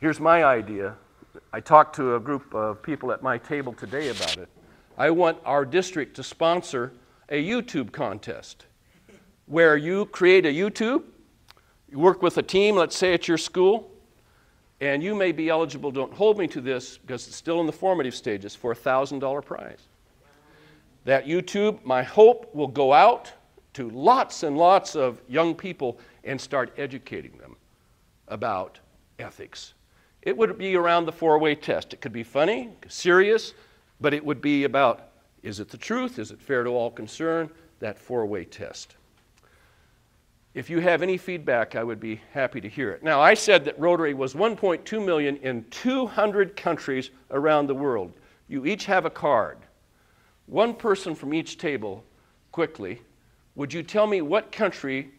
Here's my idea. I talked to a group of people at my table today about it. I want our district to sponsor a YouTube contest where you create a YouTube, you work with a team, let's say at your school, and you may be eligible, don't hold me to this because it's still in the formative stages, for a $1,000 prize. That YouTube, my hope, will go out to lots and lots of young people and start educating them about ethics. It would be around the four-way test. It could be funny, serious, but it would be about, is it the truth? Is it fair to all concerned? That four-way test. If you have any feedback, I would be happy to hear it. Now, I said that Rotary was 1.2 million in 200 countries around the world. You each have a card. One person from each table, quickly, would you tell me what country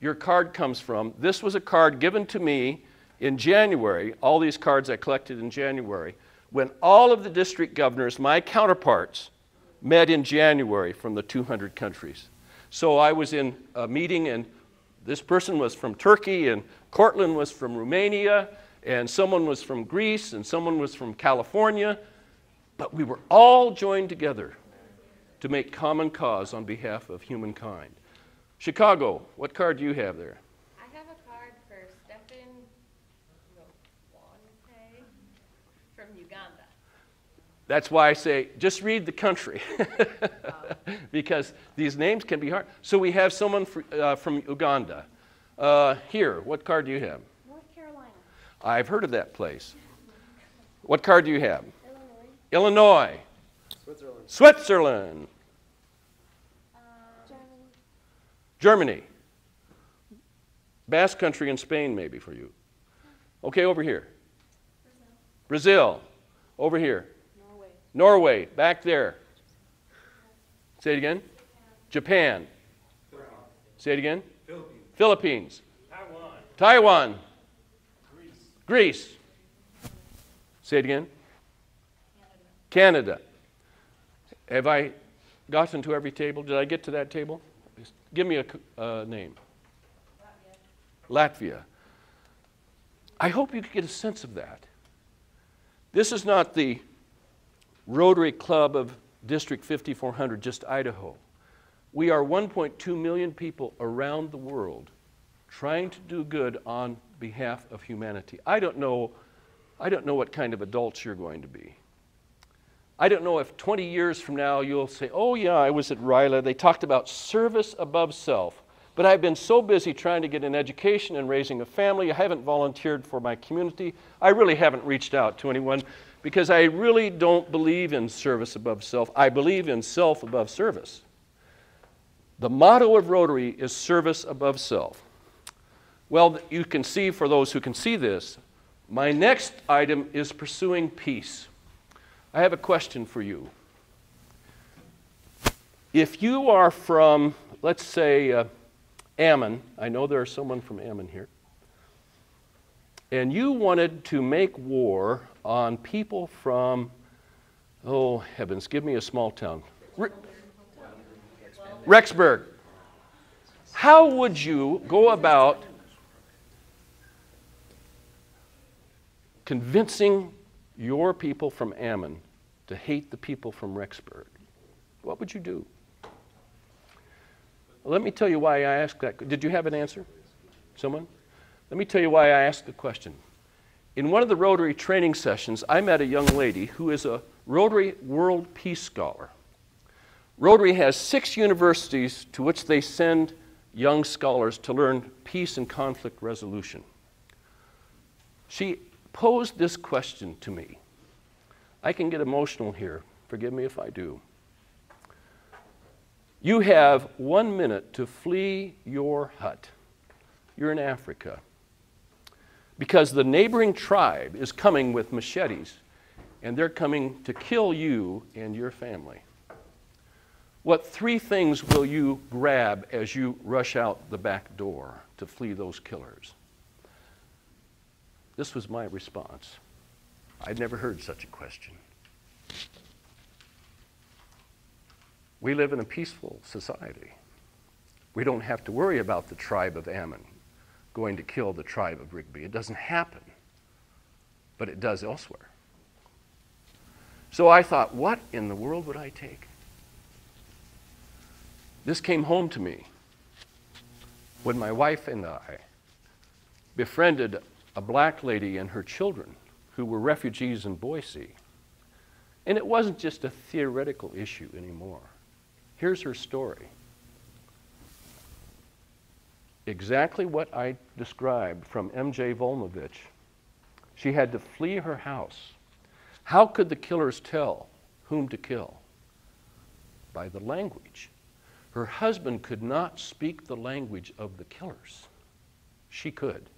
your card comes from? This was a card given to me in January, all these cards I collected in January, when all of the district governors, my counterparts, met in January from the 200 countries. So I was in a meeting, and this person was from Turkey, and Cortland was from Romania, and someone was from Greece, and someone was from California, but we were all joined together to make common cause on behalf of humankind. Chicago, what card do you have there? I have a card for Stefan from Uganda. That's why I say, just read the country, because these names can be hard. So we have someone from Uganda. Here, what card do you have? North Carolina. I've heard of that place. What card do you have? Illinois. Illinois. Switzerland. Switzerland. Germany. Germany. Basque Country and Spain, maybe, for you. Okay, over here. Brazil. Over here. Norway. Norway, back there. Say it again. Japan. Say it again. Philippines. Taiwan. Greece. Say it again. Canada. Have I gotten to every table? Did I get to that table? Give me a name. Latvia. I hope you can get a sense of that. This is not the Rotary Club of District 5400, just Idaho. We are 1.2 million people around the world trying to do good on behalf of humanity. I don't know what kind of adults you're going to be. I don't know if 20 years from now you'll say, oh yeah, I was at Ryla. They talked about service above self. But I've been so busy trying to get an education and raising a family, I haven't volunteered for my community. I really haven't reached out to anyone because I really don't believe in service above self. I believe in self above service. The motto of Rotary is service above self. Well, you can see, for those who can see this, my next item is pursuing peace. I have a question for you. If you are from, let's say, Ammon, I know there's someone from Ammon here, and you wanted to make war on people from, oh heavens, give me a small town. Rexburg. How would you go about convincing your people from Ammon to hate the people from Rexburg? What would you do? Well, let me tell you why I asked that. Did you have an answer? Someone? Let me tell you why I asked the question. In one of the Rotary training sessions, I met a young lady who is a Rotary World Peace Scholar. Rotary has 6 universities to which they send young scholars to learn peace and conflict resolution. She posed this question to me. I can get emotional here. Forgive me if I do. You have 1 minute to flee your hut. You're in Africa. Because the neighboring tribe is coming with machetes, and they're coming to kill you and your family. What 3 things will you grab as you rush out the back door to flee those killers? This was my response. I'd never heard such a question. We live in a peaceful society. We don't have to worry about the tribe of Ammon going to kill the tribe of Rigby. It doesn't happen, but it does elsewhere. So I thought, what in the world would I take? This came home to me when my wife and I befriended a black lady and her children who were refugees in Boise. And it wasn't just a theoretical issue anymore. Here's her story. Exactly what I described from M.J. Volnovich. She had to flee her house. How could the killers tell whom to kill? By the language. Her husband could not speak the language of the killers. She could.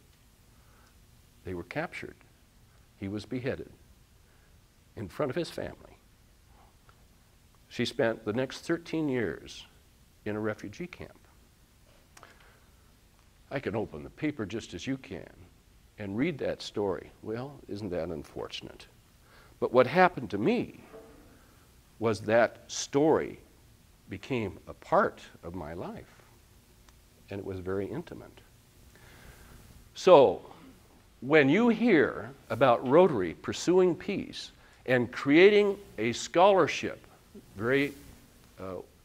They were captured. He was beheaded in front of his family. She spent the next 13 years in a refugee camp. I can open the paper just as you can and read that story. Well, isn't that unfortunate? But what happened to me was that story became a part of my life, and it was very intimate. So, when you hear about Rotary pursuing peace and creating a scholarship, very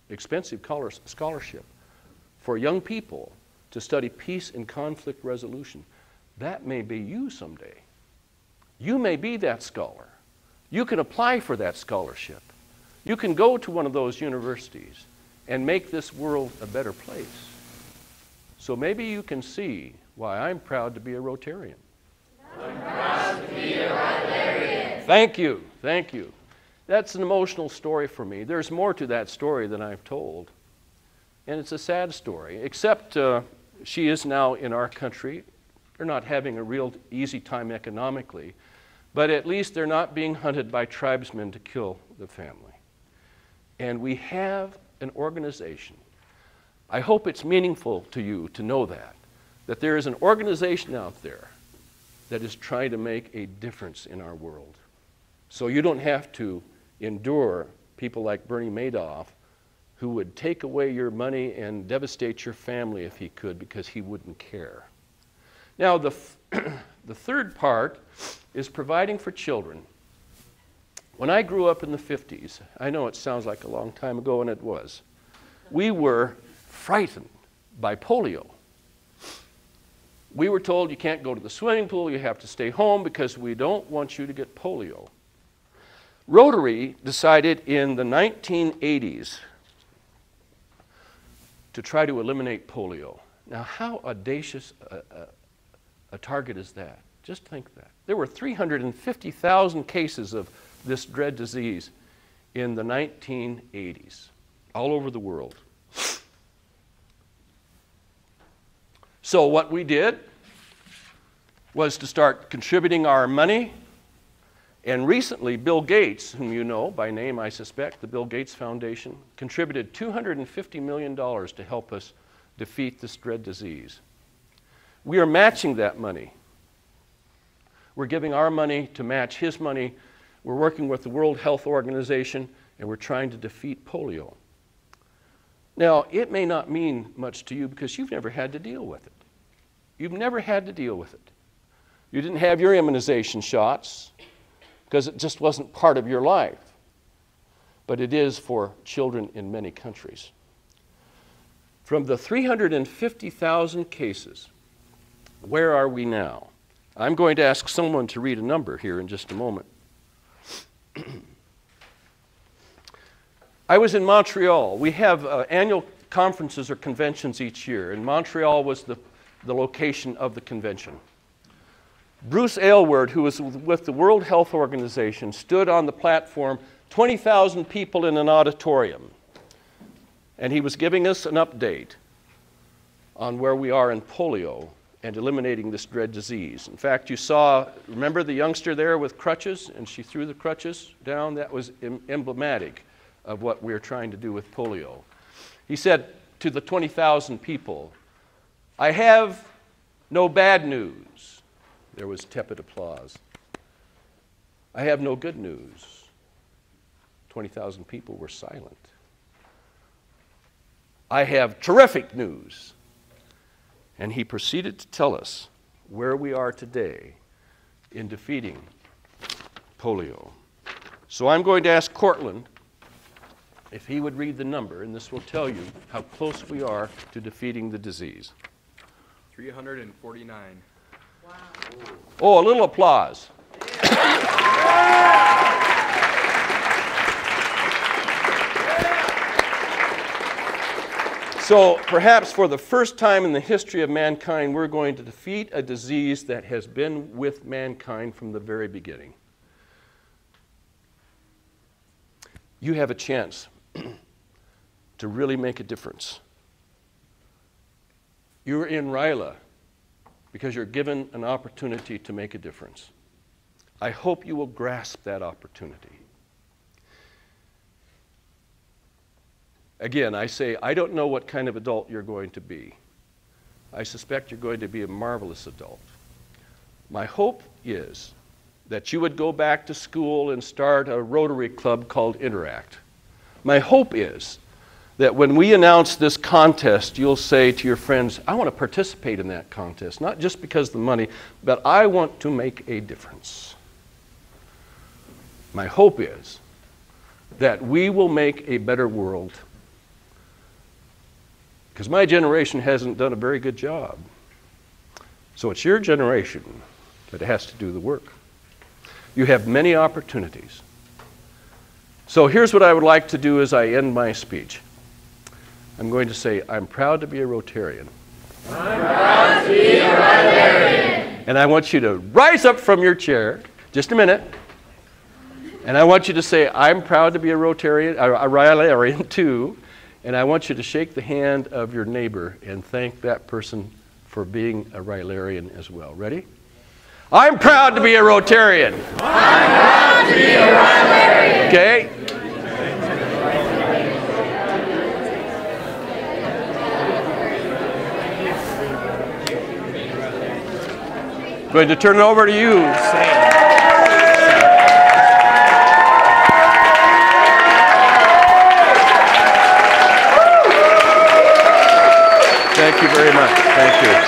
expensive scholarship for young people to study peace and conflict resolution, that may be you someday. You may be that scholar. You can apply for that scholarship. You can go to one of those universities and make this world a better place. So maybe you can see why I'm proud to be a Rotarian. I'm proud to be a Rylarian. Thank you, thank you. That's an emotional story for me. There's more to that story than I've told. And it's a sad story, except she is now in our country. They're not having a real easy time economically, but at least they're not being hunted by tribesmen to kill the family. And we have an organization. I hope it's meaningful to you to know that there is an organization out there that is trying to make a difference in our world. So you don't have to endure people like Bernie Madoff, who would take away your money and devastate your family if he could, because he wouldn't care. Now, the third part is providing for children. When I grew up in the 50s, I know it sounds like a long time ago, and it was, we were frightened by polio. We were told you can't go to the swimming pool, you have to stay home because we don't want you to get polio. Rotary decided in the 1980s to try to eliminate polio. Now, how audacious a target is that? Just think that. There were 350,000 cases of this dread disease in the 1980s, all over the world. So what we did was to start contributing our money, and recently Bill Gates, whom you know by name I suspect, the Bill Gates Foundation, contributed $250 million to help us defeat this dread disease. We are matching that money. We're giving our money to match his money. We're working with the World Health Organization, and we're trying to defeat polio. Now, it may not mean much to you because you've never had to deal with it. You've never had to deal with it. You didn't have your immunization shots because it just wasn't part of your life. But it is for children in many countries. From the 350,000 cases, where are we now? I'm going to ask someone to read a number here in just a moment. I was in Montreal. We have annual conferences or conventions each year, and Montreal was the location of the convention. Bruce Aylward, who was with the World Health Organization, stood on the platform, 20,000 people in an auditorium, and he was giving us an update on where we are in polio and eliminating this dread disease. In fact, you saw, remember the youngster there with crutches, and she threw the crutches down? That was emblematic of what we're trying to do with polio. He said to the 20,000 people, "I have no bad news." There was tepid applause. "I have no good news." 20,000 people were silent. I have terrific news. And he proceeded to tell us where we are today in defeating polio. So I'm going to ask Cortland if he would read the number, and this will tell you how close we are to defeating the disease. 349. Wow. Oh, a little applause. So perhaps for the first time in the history of mankind, we're going to defeat a disease that has been with mankind from the very beginning. You have a chance to really make a difference. You're in Ryla because you're given an opportunity to make a difference. I hope you will grasp that opportunity. Again, I say, I don't know what kind of adult you're going to be. I suspect you're going to be a marvelous adult. My hope is that you would go back to school and start a Rotary Club called Interact. My hope is that when we announce this contest, you'll say to your friends, I want to participate in that contest, not just because of the money, but I want to make a difference. My hope is that we will make a better world, because my generation hasn't done a very good job. So it's your generation that has to do the work. You have many opportunities. So here's what I would like to do as I end my speech. I'm going to say, I'm proud to be a Rotarian. I'm proud to be a Rylarian. And I want you to rise up from your chair, just a minute, and I want you to say, I'm proud to be a Rotarian, a Rylarian too, and I want you to shake the hand of your neighbor and thank that person for being a Rylarian as well. Ready? I'm proud to be a Rotarian. I'm proud to be a Rylarian. Okay? Going to turn it over to you, Sam. Thank you very much. Thank you.